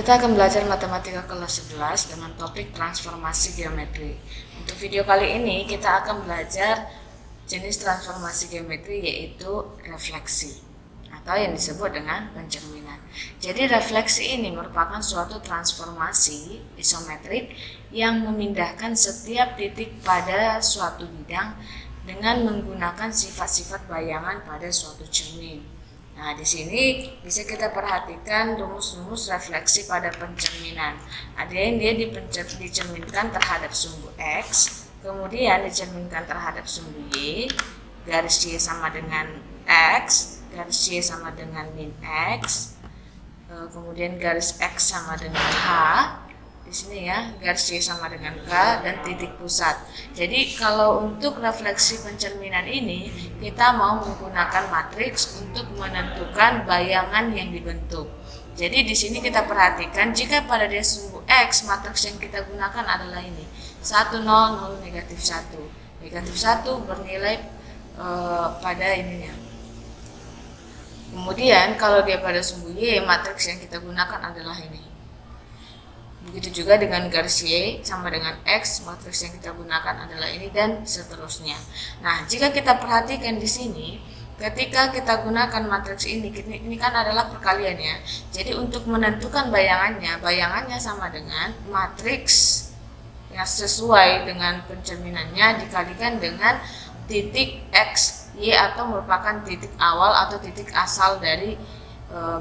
Kita akan belajar matematika kelas 11 dengan topik transformasi geometri. Untuk video kali ini kita akan belajar jenis transformasi geometri yaitu refleksi atau yang disebut dengan pencerminan. Jadi refleksi ini merupakan suatu transformasi isometrik yang memindahkan setiap titik pada suatu bidang dengan menggunakan sifat-sifat bayangan pada suatu cermin. Nah, di sini bisa kita perhatikan rumus-rumus refleksi pada pencerminan. Ada yang dia dicerminkan terhadap sumbu X, kemudian dicerminkan terhadap sumbu Y, garis Y sama dengan X, garis Y sama dengan min X, kemudian garis X sama dengan H, di sini ya, garis Y sama dengan K, dan titik pusat. Jadi kalau untuk refleksi pencerminan ini kita mau menggunakan matriks untuk menentukan bayangan yang dibentuk. Jadi di sini kita perhatikan jika pada dia sumbu X, matriks yang kita gunakan adalah ini 1, 0, 0, negatif 1. Negatif 1 bernilai pada ininya. Kemudian kalau dia pada sumbu Y, matriks yang kita gunakan adalah ini. Begitu juga dengan garis Y sama dengan X, matriks yang kita gunakan adalah ini, dan seterusnya. Nah, jika kita perhatikan di sini, ketika kita gunakan matriks ini kan adalah perkalian ya. Jadi untuk menentukan bayangannya sama dengan matriks yang sesuai dengan pencerminannya dikalikan dengan titik X, Y atau merupakan titik awal atau titik asal dari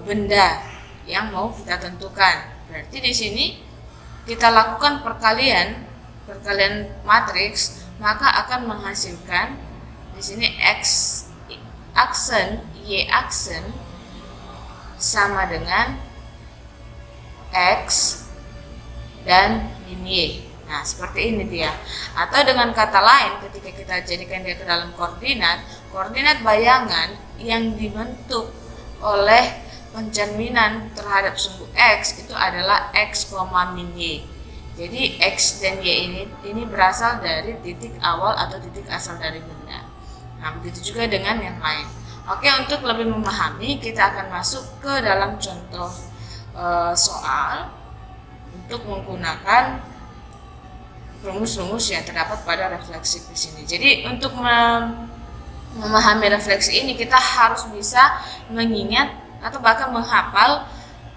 benda yang mau kita tentukan. Berarti di sini kita lakukan perkalian matriks, maka akan menghasilkan di sini X aksen Y aksen sama dengan X dan min Y. Nah, seperti ini dia. Atau dengan kata lain, ketika kita jadikan dia ke dalam koordinat bayangan yang dibentuk oleh pencerminan terhadap sumbu X itu adalah X, min Y. Jadi X dan Y ini berasal dari titik awal atau titik asal dari benda. Nah, begitu juga dengan yang lain. Oke, untuk lebih memahami kita akan masuk ke dalam contoh soal untuk menggunakan rumus-rumus yang terdapat pada refleksi di sini. Jadi untuk memahami refleksi ini kita harus bisa mengingat atau bahkan menghafal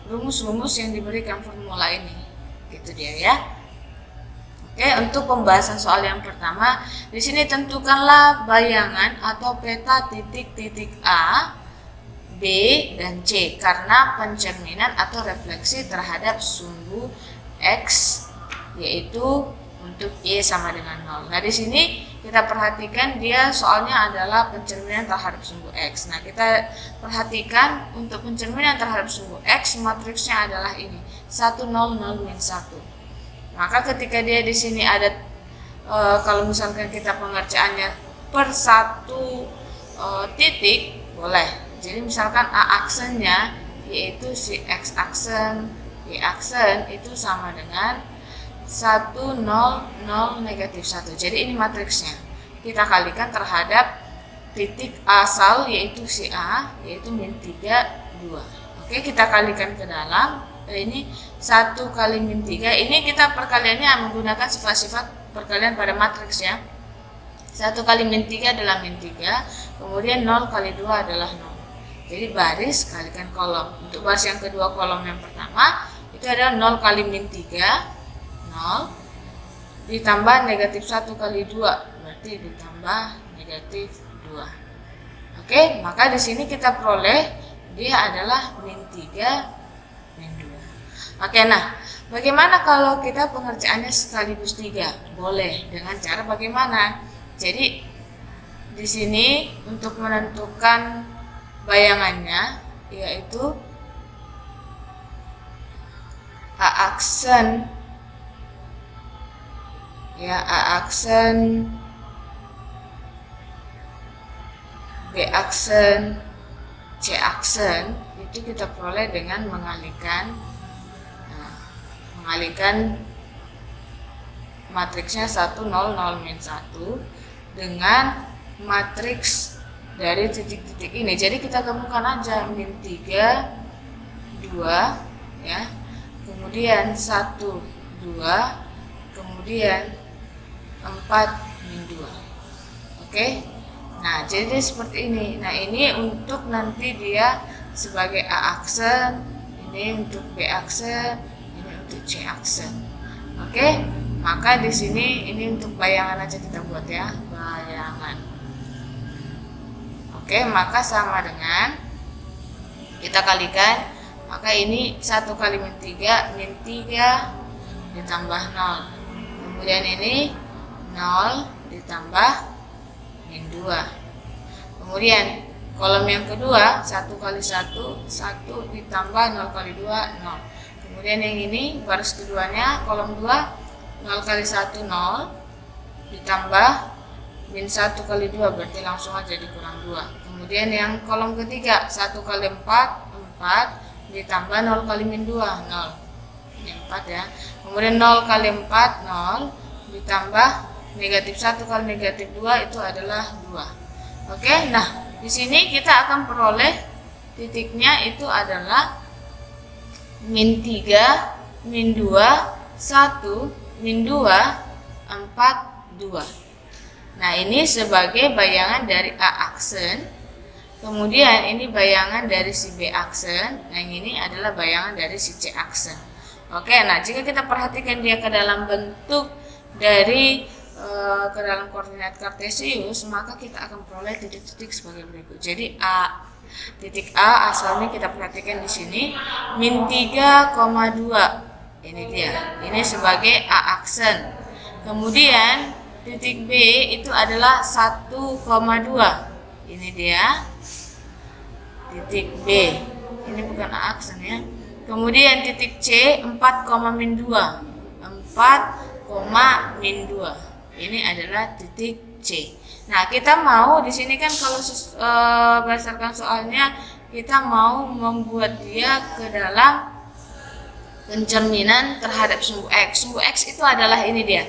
rumus-rumus yang diberikan formula ini. Gitu dia ya. Oke, untuk pembahasan soal yang pertama, di sini tentukanlah bayangan atau peta titik-titik A, B, dan C karena pencerminan atau refleksi terhadap sumbu X, yaitu untuk Y sama dengan 0. Nah, di sini kita perhatikan dia soalnya adalah pencerminan terhadap sumbu X. Nah, kita perhatikan untuk pencerminan terhadap sumbu X, matriksnya adalah ini 1, 0, 0, min 1. Maka ketika dia di sini ada kalau misalkan kita pengerjaannya per satu titik boleh. Jadi misalkan A aksennya yaitu si X aksen, Y aksen itu sama dengan 1, 0, 0, negatif 1. Jadi ini matriksnya. Kita kalikan terhadap titik asal yaitu si A, yaitu min 3, 2. Oke, kita kalikan ke dalam. Ini 1 kali min 3. Ini kita perkaliannya menggunakan sifat-sifat perkalian pada matriks ya. 1 kali min 3 adalah min 3. Kemudian 0 kali 2 adalah 0. Jadi baris kalikan kolom. Untuk baris yang kedua, kolom yang pertama itu adalah 0 kali min 3. 0 ditambah negatif 1 kali 2 berarti ditambah negatif 2. Oke, maka di sini kita peroleh dia adalah min 3 min 2. Oke, nah bagaimana kalau kita pengerjaannya sekaligus 3? Boleh dengan cara bagaimana? Jadi di sini untuk menentukan bayangannya yaitu A aksen ya, A aksen, B aksen, C aksen itu kita peroleh dengan mengalihkan matriksnya 1, 0, 0, min 1 dengan matriks dari titik-titik ini. Jadi kita gabungkan aja min 3, 2 ya, kemudian 1, 2, kemudian 4, min 2. Oke. Nah, jadi seperti ini. Nah, ini untuk nanti dia sebagai A aksen, ini untuk B aksen, ini untuk C aksen. Oke. Maka di sini ini untuk bayangan aja kita buat ya, bayangan. Oke, maka sama dengan kita kalikan, maka ini 1 kali min 3 ditambah 0. Kemudian ini 0 ditambah min 2. Kemudian kolom yang kedua 1 kali 1 ditambah 0 kali 2 0. Kemudian yang ini baris keduanya kolom 2 0 kali 1 0 ditambah min 1 kali 2, berarti langsung aja dikurang 2. Kemudian yang kolom ketiga 1 kali 4 4 ditambah 0 kali min 2 0. Ini 4 ya. Kemudian 0 kali 4 0 ditambah negatif 1 kali negatif 2 itu adalah 2. Oke, nah di sini kita akan peroleh titiknya itu adalah min 3 min 2 1 min 2 4 2. Nah, ini sebagai bayangan dari A aksen. Kemudian ini bayangan dari si B aksen. Nah, ini adalah bayangan dari si C aksen. Oke, nah jika kita perhatikan dia ke dalam bentuk dari ke dalam koordinat kartesius, maka kita akan peroleh titik-titik sebagai berikut. Jadi titik A asalnya kita perhatikan di sini min 3,2. Ini dia. Ini sebagai A aksen. Kemudian titik B itu adalah 1,2. Ini dia titik B. Ini bukan A aksen ya. Kemudian titik C 4, min 2. 4, min 2. Ini adalah titik C. Nah, kita mau di sini kan kalau berdasarkan soalnya kita mau membuat dia ke dalam pencerminan terhadap sumbu X. Sumbu X itu adalah ini dia.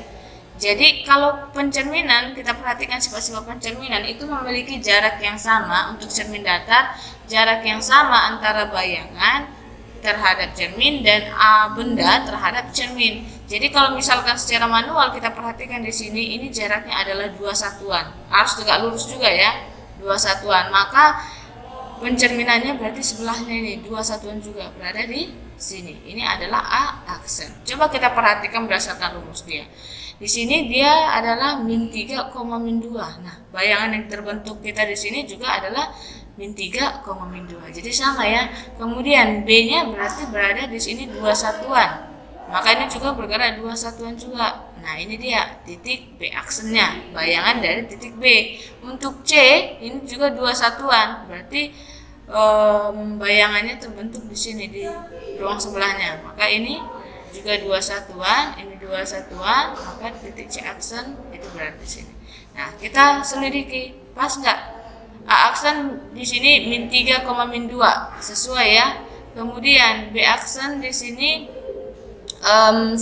Jadi kalau pencerminan, kita perhatikan sifat-sifat pencerminan itu memiliki jarak yang sama untuk cermin datar, jarak yang sama antara bayangan terhadap cermin dan benda terhadap cermin. Jadi kalau misalkan secara manual kita perhatikan di sini, ini jaraknya adalah 2 satuan. Harus tegak lurus juga ya, 2 satuan. Maka pencerminannya berarti sebelahnya ini 2 satuan juga berada di sini. Ini adalah A aksen. Coba kita perhatikan berdasarkan rumus dia. Di sini dia adalah min 3, min 2. Nah, bayangan yang terbentuk kita di sini juga adalah min 3, min 2. Jadi sama ya. Kemudian B-nya berarti berada di sini 2 satuan. Maka ini juga bergerak 2 satuan juga. Nah, ini dia titik B aksennya, bayangan dari titik B. Untuk C ini juga 2 satuan. Berarti bayangannya terbentuk di sini di ruang sebelahnya. Maka ini juga 2 satuan, ini 2 satuan, maka titik C aksen itu berada di sini. Nah, kita selidiki, pas nggak? A aksen di sini min 3, min 2, sesuai ya. Kemudian B aksen di sini 1,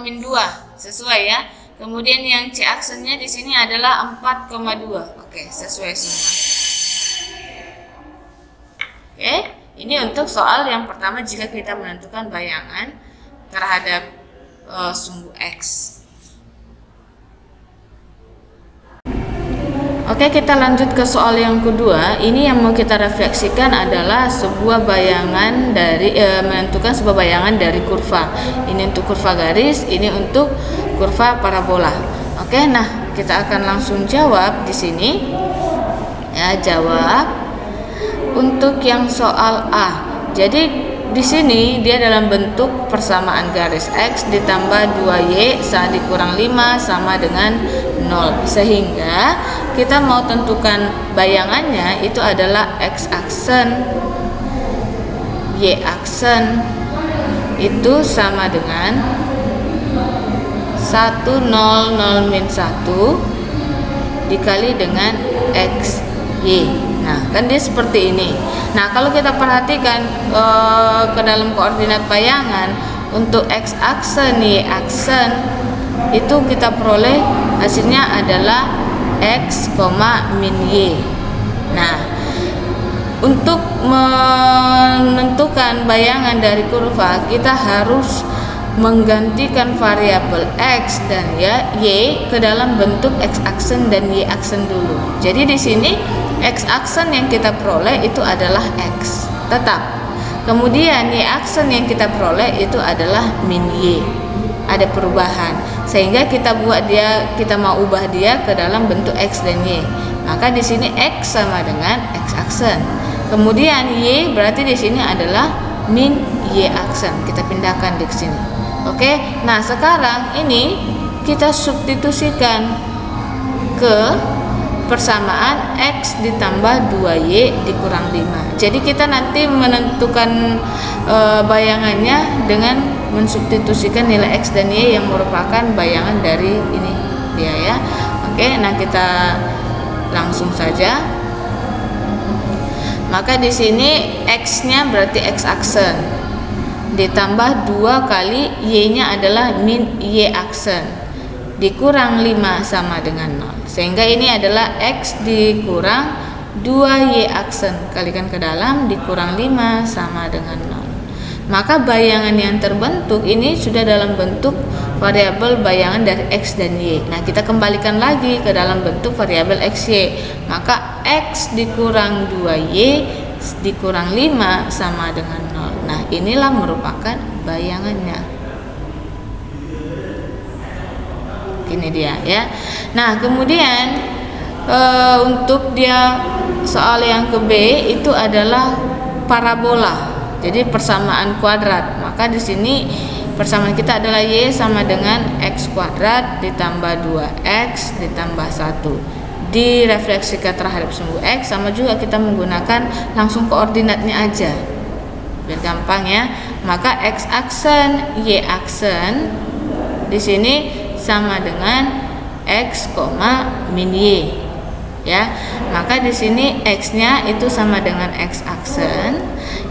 min 2, sesuai ya. Kemudian yang C aksennya di sini adalah 4,2. Oke, sesuai semua. Oke, ini untuk soal yang pertama jika kita menentukan bayangan terhadap sumbu X. Oke, kita lanjut ke soal yang kedua. Ini yang mau kita refleksikan adalah sebuah bayangan dari menentukan sebuah bayangan dari kurva. Ini untuk kurva garis, ini untuk kurva parabola. Oke, nah kita akan langsung jawab di sini. Ya, jawab untuk yang soal A. Jadi di sini dia dalam bentuk persamaan garis X ditambah 2Y dikurang 5 sama dengan 0. Sehingga kita mau tentukan bayangannya itu adalah X aksen, Y aksen itu sama dengan 1, 0, 0, min 1 dikali dengan X, Y. Nah, kan dia seperti ini. Nah, kalau kita perhatikan ke dalam koordinat bayangan untuk X aksen, Y aksen itu kita peroleh hasilnya adalah X, min Y. Nah, untuk menentukan bayangan dari kurva, kita harus menggantikan variabel x dan y ke dalam bentuk x aksen dan y aksen dulu. Jadi di sini x aksen yang kita peroleh itu adalah x tetap. Kemudian y aksen yang kita peroleh itu adalah min y. Ada perubahan, sehingga kita mau ubah dia ke dalam bentuk x dan y. Maka di sini x sama dengan x aksen. Kemudian y berarti di sini adalah min y aksen. Kita pindahkan di sini. Oke. Nah, sekarang ini kita substitusikan ke persamaan x ditambah 2y dikurang 5. Jadi kita nanti menentukan bayangannya dengan mensubstitusikan nilai x dan y yang merupakan bayangan dari ini dia ya. Oke, nah kita langsung saja. Maka di sini x-nya berarti x aksen ditambah 2 kali y-nya adalah min y aksen dikurang 5 sama dengan 0. Sehingga ini adalah x dikurang 2y aksen kalikan ke dalam dikurang 5 sama dengan 0. Maka bayangan yang terbentuk ini sudah dalam bentuk variabel bayangan dari x dan y. Nah, kita kembalikan lagi ke dalam bentuk variabel x, y. Maka x dikurang 2y dikurang 5 sama dengan 0. Nah, inilah merupakan bayangannya. Ini dia ya. Nah, kemudian untuk dia soal yang ke B itu adalah parabola. Jadi persamaan kuadrat. Maka di sini persamaan kita adalah y sama dengan x kuadrat ditambah 2x ditambah 1. Direfleksikan terhadap sumbu x, sama juga kita menggunakan langsung koordinatnya aja. Biar gampang ya. Maka x aksen, y aksen di sini sama dengan x, min y. Ya. Maka di sini x-nya itu sama dengan x aksen,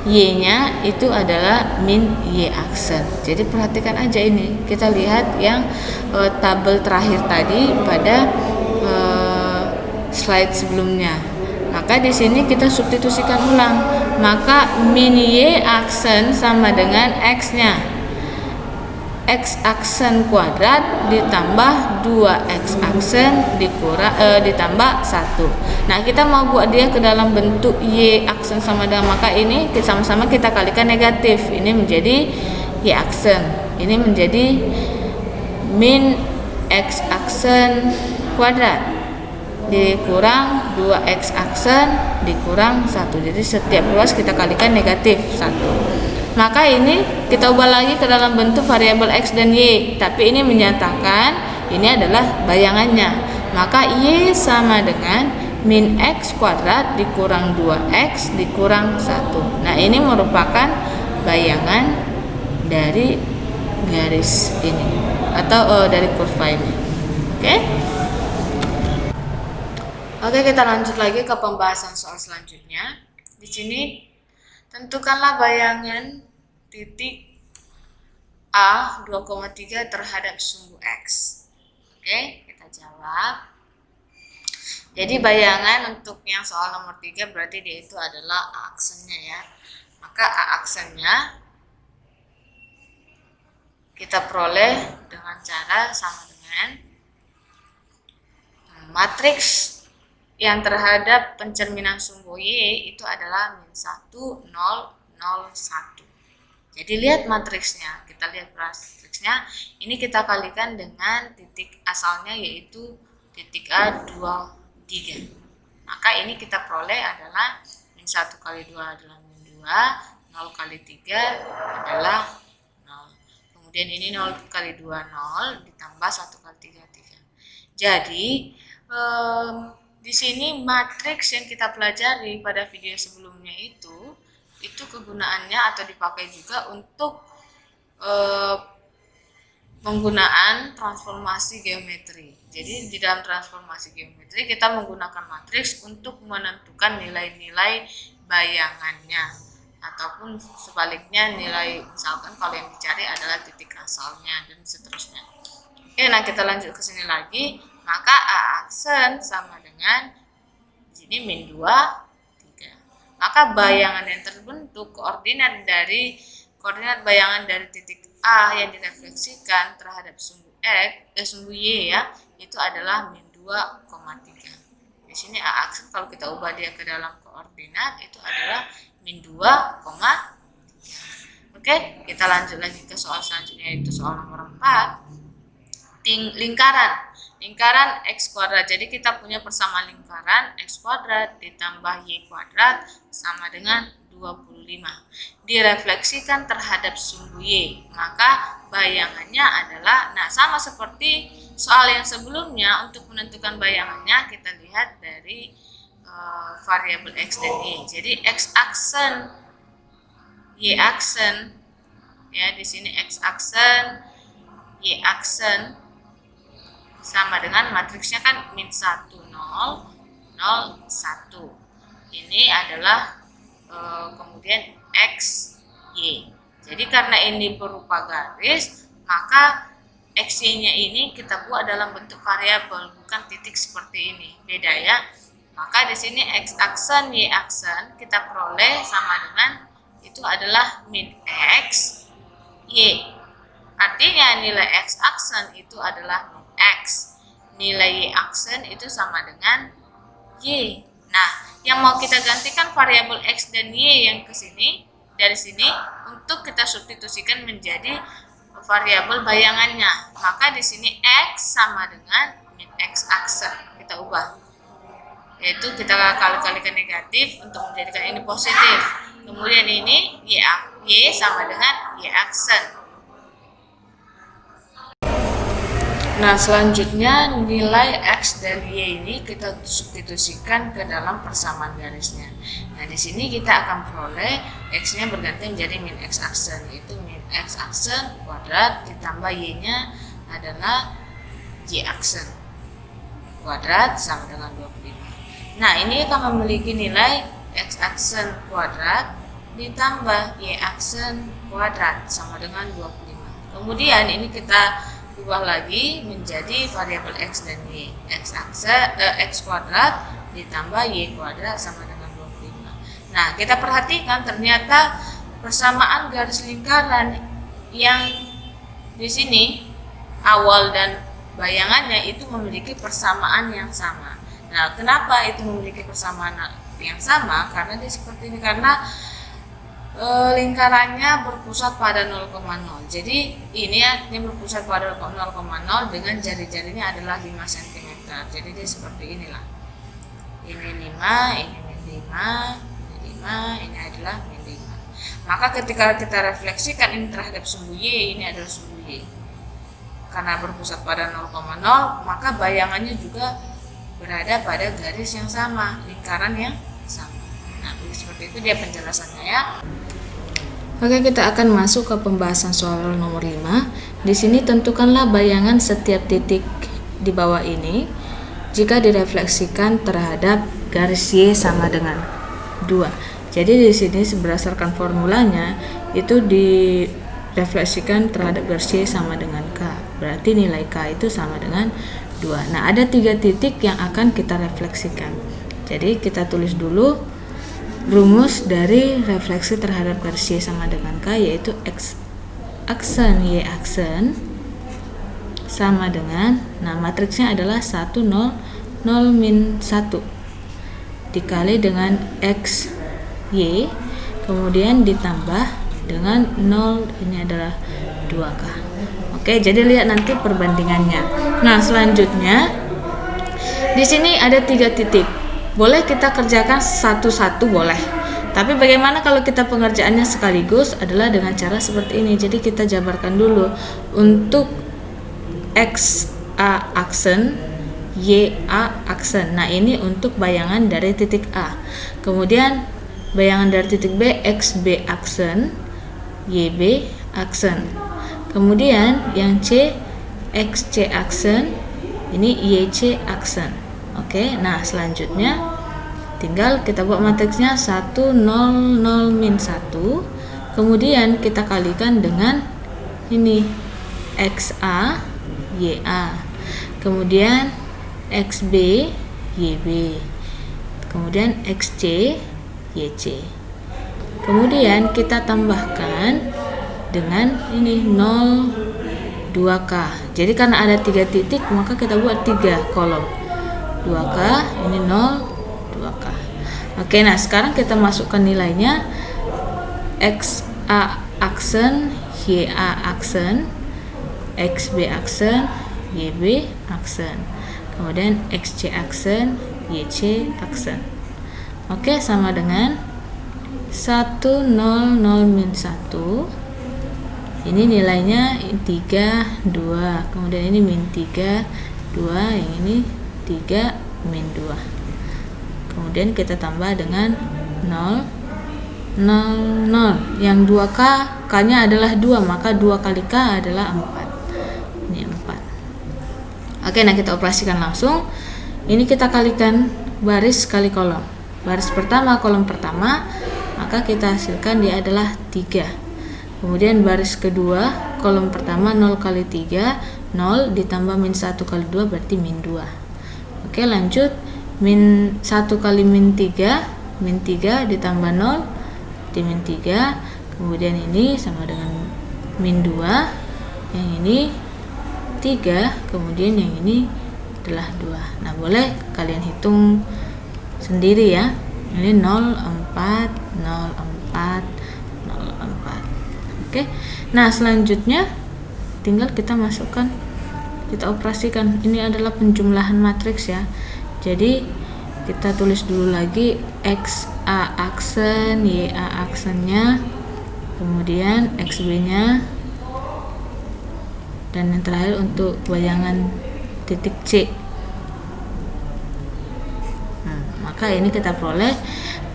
y-nya itu adalah min y aksen. Jadi perhatikan aja ini. Kita lihat yang tabel terakhir tadi pada slide sebelumnya. Maka di sini kita substitusikan ulang. Maka min y aksen sama dengan x-nya. X aksen kuadrat ditambah 2x aksen ditambah 1. Nah, kita mau buat dia ke dalam bentuk y aksen sama dengan, maka ini sama-sama kita kalikan negatif. Ini menjadi y aksen. Ini menjadi min x aksen kuadrat dikurang 2x aksen dikurang 1. Jadi setiap ruas kita kalikan negatif 1. Maka ini kita ubah lagi ke dalam bentuk variabel x dan y, tapi ini menyatakan ini adalah bayangannya. Maka y sama dengan min x kuadrat dikurang 2x dikurang 1. Nah, ini merupakan bayangan dari garis ini atau dari kurva ini. Oke, kita lanjut lagi ke pembahasan soal selanjutnya. Di sini tentukanlah bayangan titik A 2,3 terhadap sumbu X. Oke, kita jawab. Jadi bayangan untuk yang soal nomor 3 berarti dia itu adalah A aksennya ya. Maka A aksennya kita peroleh dengan cara sama dengan matriks yang terhadap pencerminan sumbu Y itu adalah min 1, 0, 0, 1. Jadi lihat matriksnya, kita lihat matriksnya, ini kita kalikan dengan titik asalnya yaitu titik A 2, 3. Maka ini kita peroleh adalah min 1 kali 2 adalah min 2, 0 kali 3 adalah 0. Kemudian ini 0 kali 2, 0, ditambah 1 kali 3, 3. Jadi, di sini matriks yang kita pelajari pada video sebelumnya itu kegunaannya atau dipakai juga untuk penggunaan transformasi geometri. Jadi di dalam transformasi geometri kita menggunakan matriks untuk menentukan nilai-nilai bayangannya, ataupun sebaliknya nilai, misalkan kalau yang dicari adalah titik asalnya dan seterusnya. Oke, nah kita lanjut ke sini lagi. Maka A aksen sama dengan di sini min 2, 3. maka bayangan yang terbentuk koordinat bayangan dari titik A yang direfleksikan terhadap sumbu Y ya, itu adalah min 2,3. Di sini A aksen kalau kita ubah dia ke dalam koordinat itu adalah min 2,3. Oke, kita lanjut lagi ke soal selanjutnya, yaitu soal nomor 4. Lingkaran X kuadrat. Jadi kita punya persamaan lingkaran X kuadrat ditambah Y kuadrat sama dengan 25. Direfleksikan terhadap sumbu Y, maka bayangannya adalah, nah sama seperti soal yang sebelumnya, untuk menentukan bayangannya kita lihat dari variabel X dan Y. Jadi X aksen, Y aksen, ya di sini X aksen, Y aksen sama dengan matriksnya kan min 1, 0, 0, 1. Ini adalah kemudian X, Y. Jadi karena ini berupa garis, maka X, Y-nya ini kita buat dalam bentuk variabel, bukan titik seperti ini. Beda ya. Maka di sini X aksen, Y aksen kita peroleh sama dengan itu adalah min X, Y. Artinya nilai X aksen itu adalah min X. Nilai Y aksen itu sama dengan Y. Nah, yang mau kita gantikan variabel X dan Y yang ke sini, dari sini untuk kita substitusikan menjadi variabel bayangannya. Maka di sini X sama dengan min X aksen. Kita ubah. Yaitu kita kali-kalikan negatif untuk menjadikan ini positif. Kemudian ini Y sama dengan Y aksen. Nah, selanjutnya nilai X dan Y ini kita substitusikan ke dalam persamaan garisnya. Nah, di sini kita akan peroleh X-nya berganti menjadi min X aksen, yaitu min X aksen kuadrat ditambah Y-nya adalah Y aksen kuadrat sama dengan 25. Nah, ini akan memiliki nilai X aksen kuadrat ditambah Y aksen kuadrat sama dengan 25. Kemudian ini kita ubah lagi menjadi variabel X dan Y. X kuadrat ditambah Y kuadrat sama dengan 25. Nah, kita perhatikan ternyata persamaan garis lingkaran yang di sini awal dan bayangannya itu memiliki persamaan yang sama. Nah, kenapa itu memiliki persamaan yang sama? Karena dia seperti ini, karena lingkarannya berpusat pada 0,0. Jadi ini artinya berpusat pada 0,0 dengan jari-jarinya adalah 5 cm. Jadi dia seperti inilah. Ini 5, ini min 5, ini 5, ini adalah min 5. Maka ketika kita refleksikan ini terhadap sumbu Y, ini adalah sumbu Y. Karena berpusat pada 0,0, maka bayangannya juga berada pada garis yang sama, lingkaran yang sama. Nah, seperti itu dia penjelasannya ya. Oke, kita akan masuk ke pembahasan soal nomor 5. Di sini tentukanlah bayangan setiap titik di bawah ini jika direfleksikan terhadap garis Y sama dengan 2. Jadi di sini berdasarkan formulanya itu direfleksikan terhadap garis Y sama dengan K. Berarti nilai K itu sama dengan 2. Nah, ada 3 titik yang akan kita refleksikan. Jadi kita tulis dulu rumus dari refleksi terhadap garis Y sama dengan K, yaitu X aksen Y aksen sama dengan, nah matriksnya adalah 1, 0, 0, min 1 dikali dengan X Y, kemudian ditambah dengan 0, ini adalah 2K. Oke, jadi lihat nanti perbandingannya. Nah, selanjutnya di sini ada 3 titik. Boleh kita kerjakan satu-satu, boleh. Tapi bagaimana kalau kita pengerjaannya sekaligus adalah dengan cara seperti ini. Jadi kita jabarkan dulu untuk X A aksen, Y A aksen. Nah, ini untuk bayangan dari titik A. Kemudian bayangan dari titik B, X B aksen, Y B aksen. Kemudian yang C, X C aksen, ini Y C aksen. Oke, nah selanjutnya tinggal kita buat matriksnya 1, 0, 0, min 1. Kemudian kita kalikan dengan ini XA, YA. Kemudian XB, YB. Kemudian XC YC. Kemudian kita tambahkan dengan ini 0 2K. Jadi karena ada 3 titik maka kita buat 3 kolom. 2K, ini 0 2K. Oke, nah sekarang kita masukkan nilainya. XA aksen, YA aksen, XB aksen, YB aksen. Kemudian XC aksen, YC aksen. Oke, sama dengan 1 0 0 min 1. Ini nilainya 3 2. Kemudian ini min 3 2, yang ini 3 min 2. Kemudian kita tambah dengan 0 0 0. Yang 2K, K-nya adalah 2, maka 2 kali K adalah 4. Ini 4. Oke, nah kita operasikan langsung. Ini kita kalikan baris kali kolom. Baris pertama, kolom pertama, maka kita hasilkan dia adalah 3. Kemudian baris kedua, kolom pertama 0 kali 3, 0 ditambah min 1 kali 2 berarti min 2. Oke, lanjut. Min 1 kali min 3, min 3 ditambah 0 di min 3. Kemudian ini sama dengan min 2, yang ini 3, kemudian yang ini adalah 2. Nah, boleh kalian hitung sendiri ya. Ini 0 4 0 4 0 4. Oke. Nah, selanjutnya tinggal kita masukkan, kita operasikan. Ini adalah penjumlahan matriks ya. Jadi kita tulis dulu lagi XA aksen, YA aksennya, kemudian XB-nya, dan yang terakhir untuk bayangan titik C. Maka ini kita peroleh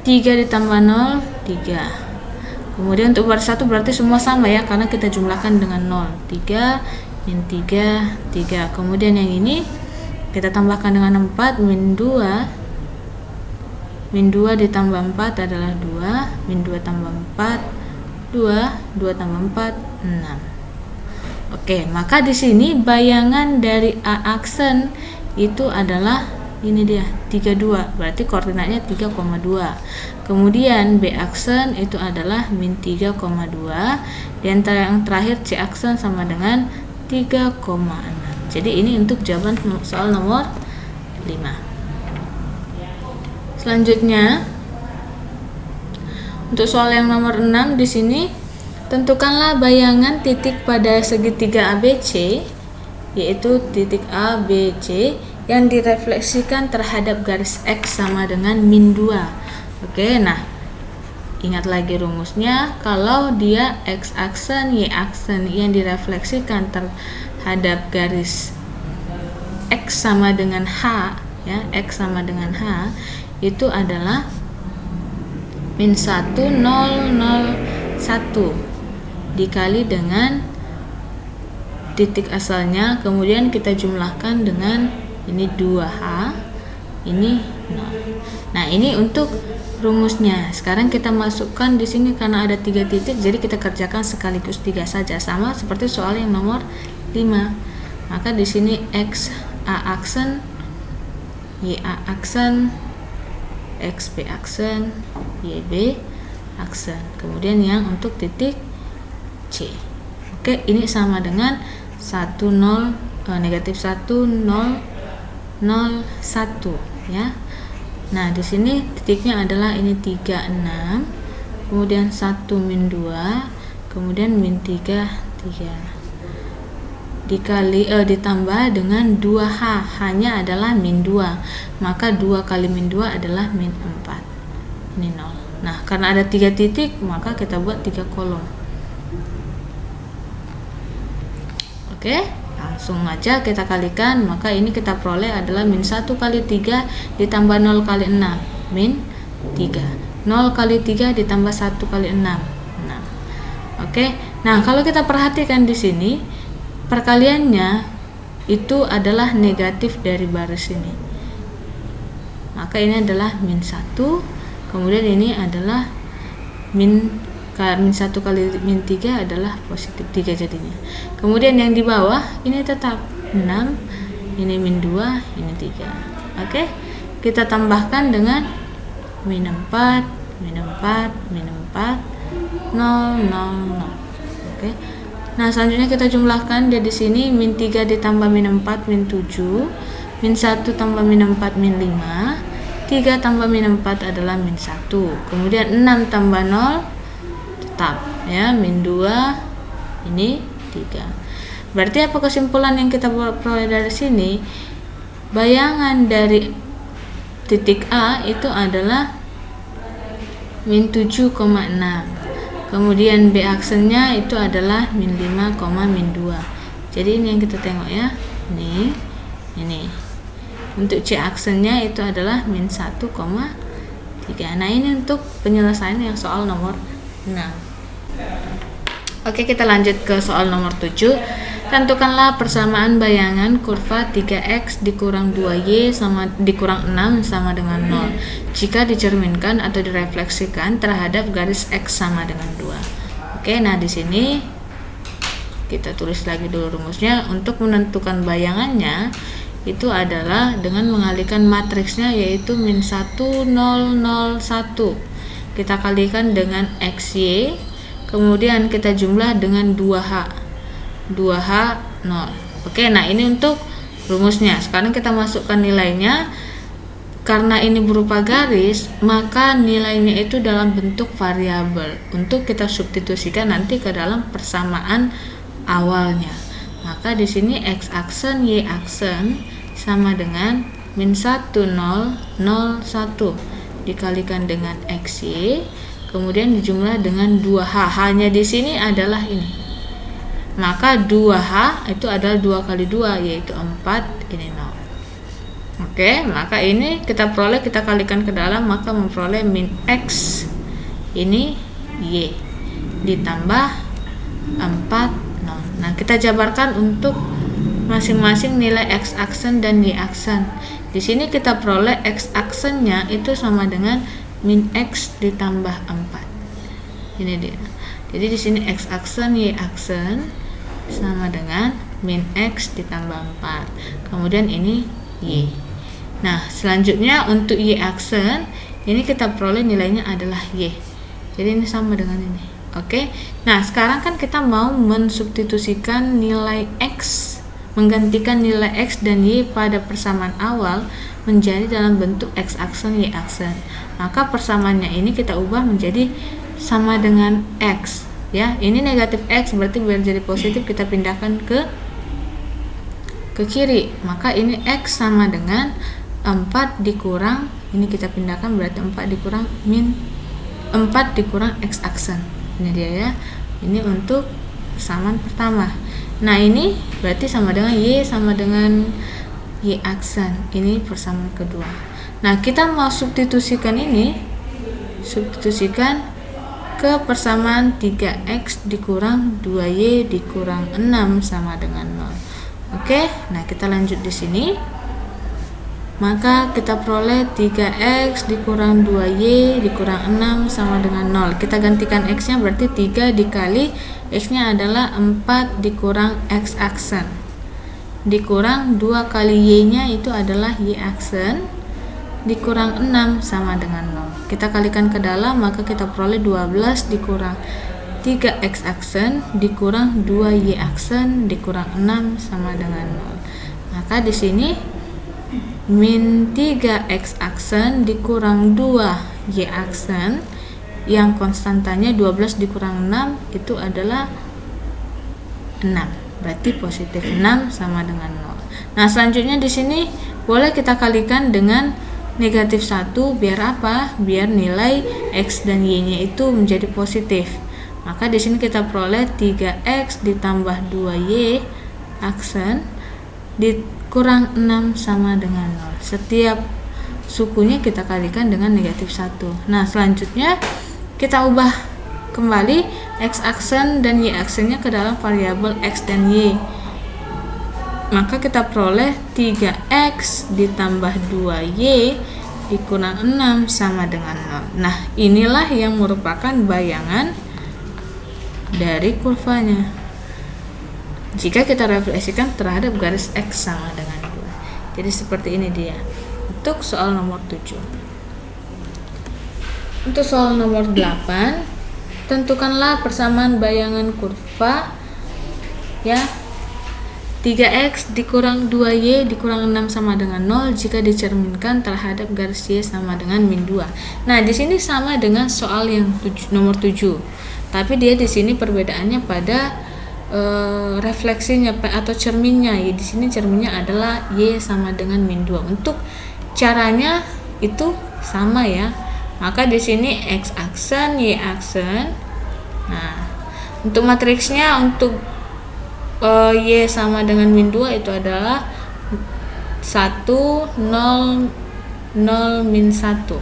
3 ditambah 0 3. Kemudian untuk baris 1 berarti semua sama ya, karena kita jumlahkan dengan 0. 3 min 3 3. Kemudian yang ini kita tambahkan dengan 4 min 2. Min 2 ditambah 4 adalah 2. Min 2 tambah 4 2. 2 tambah 4 6. Oke, maka di sini bayangan dari A aksen itu adalah ini dia 32, berarti koordinatnya 3,2. Kemudian B aksen itu adalah min 3,2. Dan yang terakhir C aksen sama dengan 3,6. Jadi ini untuk jawaban soal nomor 5. Selanjutnya untuk soal yang nomor 6 di sini, tentukanlah bayangan titik pada segitiga ABC, yaitu titik A, B, C yang direfleksikan terhadap garis X sama dengan min 2. Oke, nah ingat lagi rumusnya. Kalau dia X aksen, Y aksen yang direfleksikan terhadap garis X sama dengan H ya, X sama dengan H itu adalah min 1 0 0 1 dikali dengan titik asalnya, kemudian kita jumlahkan dengan ini 2H, ini 0. Nah, ini untuk rumusnya. Sekarang kita masukkan di sini karena ada 3 titik, jadi kita kerjakan sekaligus 3 saja, sama seperti soal yang nomor 5. Maka di sini X A aksen, Y A aksen, XB aksen, YB aksen. Kemudian yang untuk titik C. Oke, ini sama dengan 1 0 negatif 1 0 0 1 ya. Nah, di sini titiknya adalah ini 3 6, kemudian 1 min 2, kemudian min 3 3. Dikali ditambah dengan 2H, H-nya adalah min 2, maka 2 kali min 2 adalah min 4. Ini 0. Nah, karena ada 3 titik, maka kita buat 3 kolom. Oke, langsung aja kita kalikan, maka ini kita peroleh adalah min 1 kali 3 ditambah 0 kali 6, min 3. 0 kali 3 ditambah 1 kali 6, 6. Oke, nah kalau kita perhatikan di sini, perkaliannya itu adalah negatif dari baris ini. Maka ini adalah min 1, kemudian ini adalah min 1 kali min 3 adalah positif 3 jadinya. Kemudian yang di bawah ini tetap 6, ini min 2, ini 3. Oke, kita tambahkan dengan min 4, min 4, min 4, 0, 0, 0. Oke. Nah, selanjutnya kita jumlahkan dia di sini min 3 ditambah min 4 min 7, min 1 tambah min 4 min 5, 3 tambah min 4 adalah min 1. Kemudian 6 tambah 0 tetap ya, min 2 ini 3. Berarti apa kesimpulan yang kita peroleh dari sini? Bayangan dari titik A itu adalah min 7,6. Kemudian B aksennya itu adalah min 5, min 2. Jadi ini yang kita tengok ya. Ini. Untuk C aksennya itu adalah min 1,3. Nah, ini untuk penyelesaian yang soal nomor 6. Oke, kita lanjut ke soal nomor 7. Tentukanlah persamaan bayangan kurva 3x dikurang 2y dikurang 6 sama dengan 0 jika dicerminkan atau direfleksikan terhadap garis x sama dengan 2. Oke, nah di sini kita tulis lagi dulu rumusnya. Untuk menentukan bayangannya itu adalah dengan mengalihkan matriksnya, yaitu min 1, 0, 0, 1. Kita kalikan dengan xy, kemudian kita jumlah dengan 2h 0. Oke, nah ini untuk rumusnya. Sekarang kita masukkan nilainya. Karena ini berupa garis, maka nilainya itu dalam bentuk variabel untuk kita substitusikan nanti ke dalam persamaan awalnya. Maka di sini x aksen y aksen sama dengan min 1, 0, 0, 1 dikalikan dengan xy, kemudian dijumlah dengan 2h. Hanya di sini adalah ini. Maka 2h itu adalah 2 kali 2, yaitu 4, ini 0. Oke, maka ini kita peroleh, kita kalikan ke dalam, maka memperoleh min x, ini y, ditambah 4, 0. Nah, kita jabarkan untuk masing-masing nilai x aksen dan y aksen. Di sini kita peroleh x aksennya itu sama dengan min x ditambah 4. Ini dia. Jadi di sini x aksen y aksen sama dengan min x ditambah 4. Kemudian ini y. Nah, selanjutnya untuk y aksen ini kita peroleh nilainya adalah y. Jadi ini sama dengan ini. Oke. Nah, sekarang kan kita mau mensubstitusikan nilai x, menggantikan nilai x dan y pada persamaan awal menjadi dalam bentuk x aksen y aksen. Maka persamaannya ini kita ubah menjadi sama dengan x. Ya, ini negatif x, berarti biar jadi positif kita pindahkan ke kiri. Maka ini x sama dengan 4 dikurang, ini kita pindahkan berarti 4 dikurang min 4 dikurang x aksen. Ini dia ya. Ini untuk persamaan pertama. Nah, ini berarti sama dengan y sama dengan y aksen. Ini persamaan kedua. Nah, kita mau substitusikan ini, substitusikan ke persamaan 3x dikurang 2y dikurang 6 sama dengan 0. Oke, nah kita lanjut di sini. Maka kita peroleh 3x dikurang 2y dikurang 6 sama dengan 0. Kita gantikan x-nya, berarti 3 dikali x-nya adalah 4 dikurang x aksen dikurang 2 kali y-nya itu adalah y aksen dikurang 6 sama dengan 0. Kita kalikan ke dalam, maka kita peroleh 12 dikurang 3x aksen dikurang 2y aksen dikurang 6 sama dengan 0. Maka di sini min 3x aksen dikurang 2y aksen yang konstantanya 12 dikurang 6 itu adalah 6. Berarti positif 6 sama dengan 0. Nah, selanjutnya di sini boleh kita kalikan dengan negatif 1, biar apa? Biar nilai x dan y-nya itu menjadi positif. Maka di sini kita peroleh 3x ditambah 2y aksen dikurang 6 sama dengan 0. Setiap sukunya kita kalikan dengan negatif 1. Nah, selanjutnya kita ubah kembali x aksen dan y aksennya ke dalam variabel x dan y. Maka kita peroleh 3x ditambah 2y dikurang 6 sama dengan 0. Nah, inilah yang merupakan bayangan dari kurvanya jika kita refleksikan terhadap garis x sama dengan 2. Jadi seperti ini dia untuk soal nomor 7. Untuk soal nomor 8, tentukanlah persamaan bayangan kurva ya 3x dikurang 2y dikurang 6 sama dengan 0 jika dicerminkan terhadap garis y sama dengan min 2. Nah, di sini sama dengan soal yang nomor 7. Tapi dia di sini perbedaannya pada refleksinya atau cerminnya. Di sini cerminnya adalah y sama dengan min 2. Untuk caranya itu sama ya. Maka di sini x aksen, y aksen. Nah, untuk matriksnya untuk y sama dengan min 2 itu adalah 1, 0, 0, min 1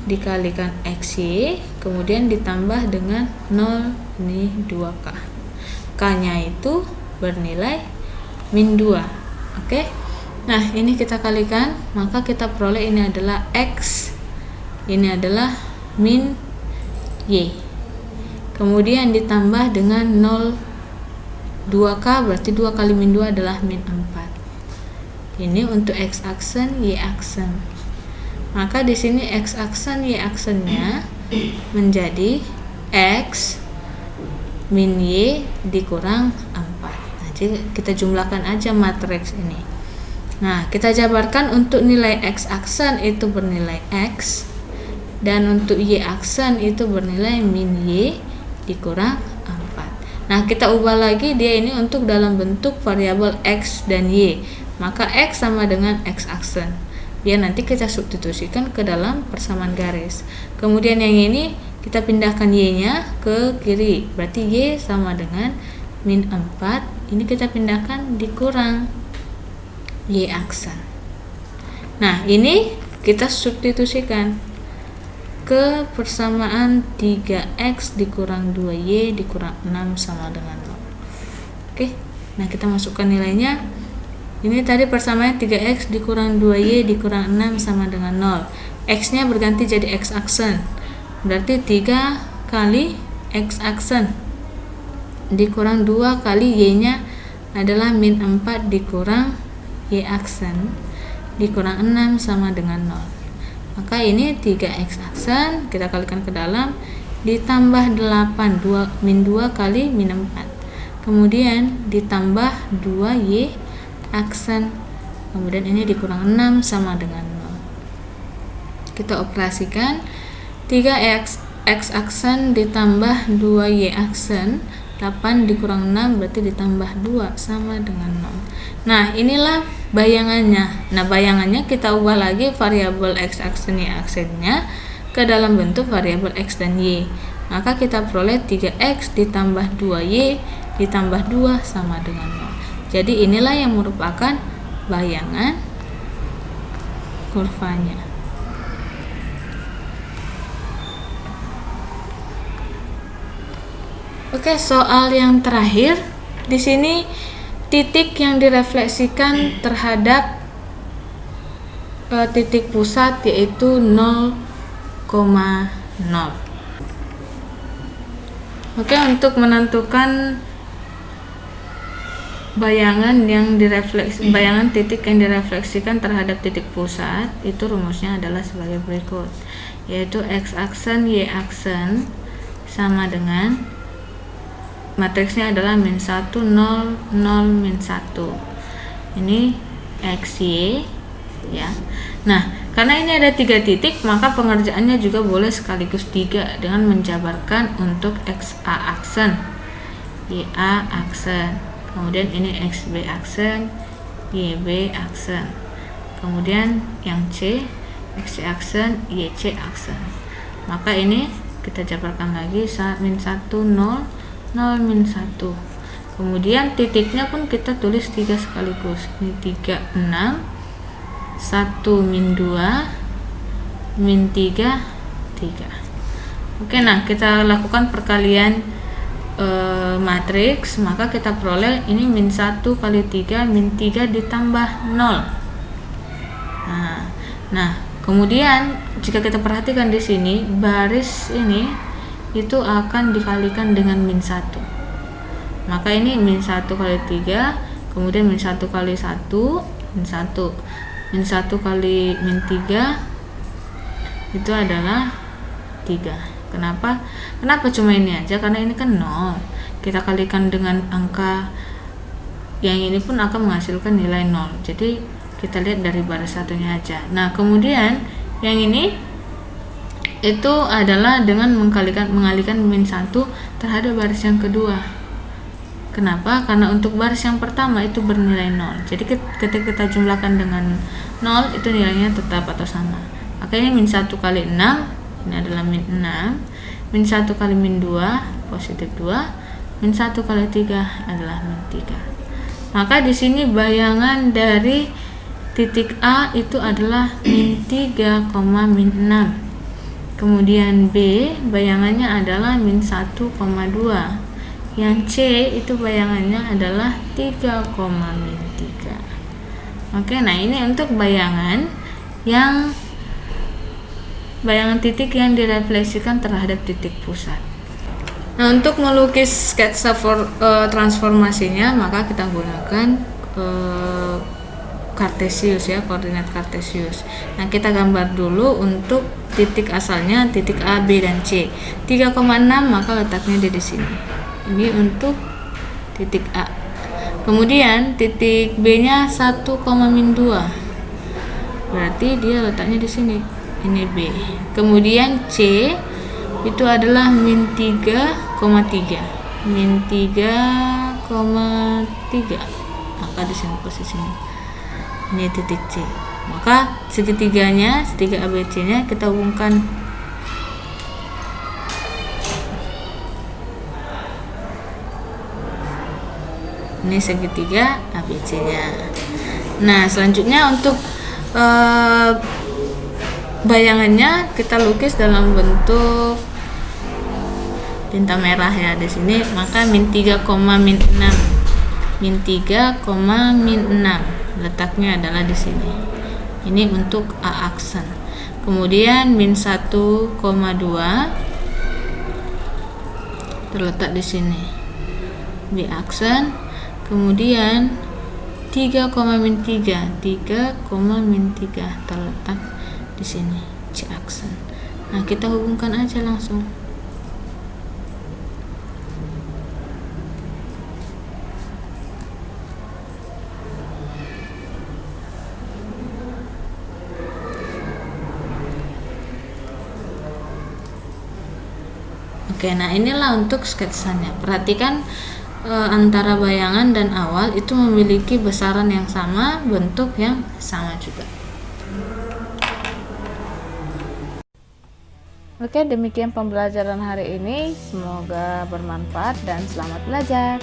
dikalikan xy, kemudian ditambah dengan 0, ini 2k. K-nya itu bernilai min 2. Oke. Nah, ini kita kalikan, maka kita peroleh ini adalah x, ini adalah min y. Kemudian ditambah dengan 0, 2k, berarti 2 kali min 2 adalah min 4. Ini untuk x aksen, y aksen. Maka di sini x aksen, y aksennya menjadi x min y dikurang 4. Nah, jadi kita jumlahkan aja matriks ini. Nah, kita jabarkan untuk nilai x aksen itu bernilai x, dan untuk y aksen itu bernilai min y dikurang 4. Nah, kita ubah lagi dia ini untuk dalam bentuk variabel x dan y. Maka x sama dengan x aksen. Biar nanti kita substitusikan ke dalam persamaan garis. Kemudian yang ini kita pindahkan y-nya ke kiri. Berarti y sama dengan min 4. Ini kita pindahkan dikurang y aksen. Nah, ini kita substitusikan ke persamaan 3x dikurang 2y dikurang 6 sama dengan 0. Oke, nah kita masukkan nilainya. Ini tadi persamaannya 3x dikurang 2y dikurang 6 sama dengan 0. X nya berganti jadi x aksen, berarti 3 kali x aksen dikurang 2 kali y nya adalah min 4 dikurang y aksen dikurang 6 sama dengan 0. Maka ini 3x aksen kita kalikan ke dalam, ditambah 8, min 2 kali min 4. Kemudian ditambah 2y aksen. Kemudian ini dikurang 6 sama dengan 0. Kita operasikan 3x aksen ditambah 2y aksen, 8 dikurang 6 berarti ditambah 2 sama dengan 0. Nah, inilah bayangannya. Nah, bayangannya kita ubah lagi variabel x aksen y aksennya ke dalam bentuk variabel x dan y. Maka kita peroleh 3x ditambah 2y ditambah 2 sama dengan 0. Jadi inilah yang merupakan bayangan kurvanya. Oke, soal yang terakhir. Di sini titik yang direfleksikan terhadap titik pusat yaitu 0,0. Oke, untuk menentukan bayangan titik yang direfleksikan terhadap titik pusat, itu rumusnya adalah sebagai berikut, yaitu x aksen y aksen sama dengan matriksnya adalah min 1, 0, 0, min 1. Ini xy ya. Nah, karena ini ada 3 titik, maka pengerjaannya juga boleh sekaligus 3 dengan menjabarkan untuk xa aksen, ya aksen. Kemudian ini xb aksen, yb aksen. Kemudian yang c, xc aksen, yc aksen. Maka ini kita jabarkan lagi min 1, 0, 0, min 1. Kemudian titiknya pun kita tulis 3 sekaligus. Ini 3, 6, 1, min 2, min 3, 3. Oke, nah kita lakukan perkalian matriks, maka kita peroleh ini min 1 kali 3, min 3 ditambah 0. Nah, kemudian jika kita perhatikan di sini, baris ini itu akan dikalikan dengan min 1. Maka ini min 1 kali 3, kemudian min 1 kali 1, min 1. Min 1 kali min 3 itu adalah 3. Kenapa cuma ini aja? Karena ini kan 0. Kita kalikan dengan angka yang ini pun akan menghasilkan nilai 0. Jadi kita lihat dari baris satunya aja. Nah, kemudian yang ini itu adalah dengan mengalihkan min 1 terhadap baris yang kedua. Kenapa? Karena untuk baris yang pertama itu bernilai 0. Jadi ketika kita jumlahkan dengan 0 itu nilainya tetap atau sama. Makanya min 1 kali 6 ini adalah min 6. Min 1 kali min 2 positif 2. Min 1 kali 3 adalah min 3. Maka di sini bayangan dari titik A itu adalah min 3, min 6. Kemudian B bayangannya adalah min 1,2. Yang C itu bayangannya adalah 3, min 3. Oke, nah ini untuk bayangan titik yang direfleksikan terhadap titik pusat. Nah, untuk melukis sketsa transformasinya maka kita gunakan kartesius ya, koordinat kartesius. Nah, kita gambar dulu untuk titik asalnya, titik A, B, dan C. 3,6 maka letaknya di sini. Ini untuk titik A. Kemudian titik B-nya 1, min 2. Berarti dia letaknya di sini. Ini B. Kemudian C itu adalah min 3,3. Min 3,3. Maka di sini posisinya. Ini titik C. Maka segitiga ABC-nya kita hubungkan. Ini segitiga ABC-nya. Nah, selanjutnya untuk bayangannya kita lukis dalam bentuk tinta merah ya di sini. Maka min 3, min 6. Min 3, min 6. Letaknya adalah di sini. Ini untuk A aksen. Kemudian min 1,2 terletak di sini. B aksen. Kemudian 3, min 3. 3, min 3 terletak di sini. C aksen. Nah, kita hubungkan aja langsung. Oke, nah inilah untuk sketsanya. Perhatikan antara bayangan dan awal itu memiliki besaran yang sama, bentuk yang sama juga. Oke, demikian pembelajaran hari ini. Semoga bermanfaat dan selamat belajar.